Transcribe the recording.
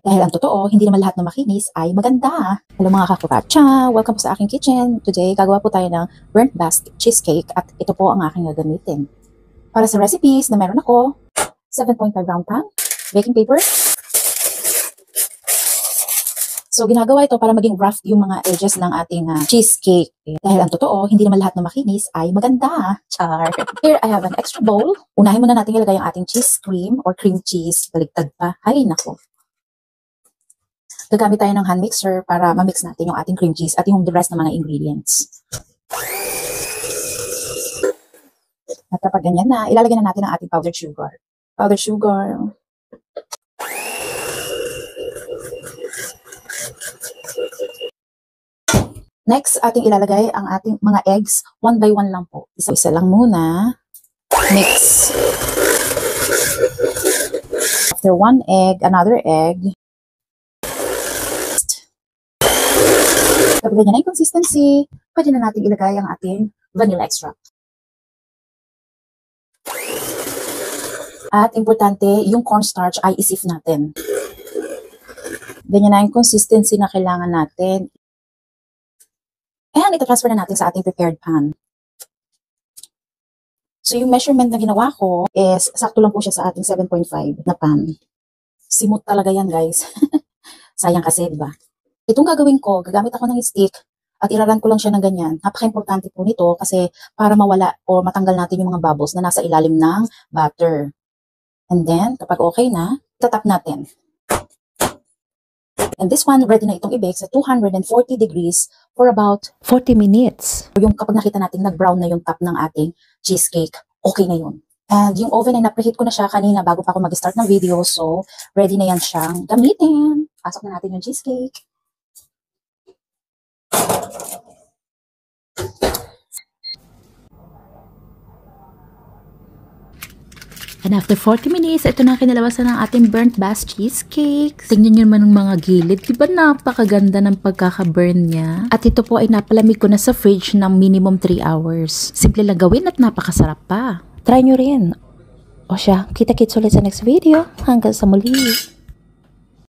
Dahil ang totoo, hindi naman lahat ng makinis ay maganda. Hello mga kakuracha! Welcome po sa aking kitchen. Today, gagawa po tayo ng burnt bast cheesecake at ito po ang aking gagamitin. Para sa recipes na meron ako, 7.5 round pan, baking paper. So, ginagawa ito para maging rough yung mga edges ng ating cheesecake. Dahil ang totoo, hindi naman lahat ng makinis ay maganda. Char! Here, I have an extra bowl. Unahin muna natin ilagay ang ating cheese cream or cream cheese. Baligtad pa. Ay, nako. Gagamit tayo ng hand mixer para ma-mix natin yung ating cream cheese at yung the rest ng mga ingredients. At kapag ganyan na, ilalagay na natin ang ating powdered sugar. Powdered sugar. Next, ating ilalagay ang ating mga eggs. 1 by 1 lang po. Isa-isa lang muna. Mix. After 1 egg, another egg. Kapag ganyan na yung consistency, pwede na natin ilagay ang ating vanilla extract. At importante, yung cornstarch ay isif natin. Ganyan na yung consistency na kailangan natin. And ito-transfer na natin sa ating prepared pan. So yung measurement na ginawa ko is sakto lang po siya sa ating 7.5 na pan. Simot talaga yan, guys. Sayang kasi, diba? Itong gagawin ko, gagamit ako ng stick at iraran ko lang siya ng ganyan. Napaka-importante po nito kasi para mawala o matanggal natin yung mga bubbles na nasa ilalim ng butter. And then, kapag okay na, tatap natin. And this one, ready na itong i-bake sa 240 degrees for about 40 minutes. Yung kapag nakita natin nag-brown na yung top ng ating cheesecake, okay na yun. And yung oven ay napreheat ko na siya kanina bago pa ako mag-start ng video. So, ready na yan siyang gamitin. Pasok na natin yung cheesecake. And after 40 minutes, ito na kinalabasan ng ating burnt bast cheesecake. Tingnan nyo naman ng mga gilid. Diba napakaganda ng pagkaka-burn niya? At ito po ay napalamig ko na sa fridge ng minimum 3 hours. Simple lang gawin at napakasarap pa. Try nyo rin. O siya, kita-kits ulit sa next video. Hanggang sa muli.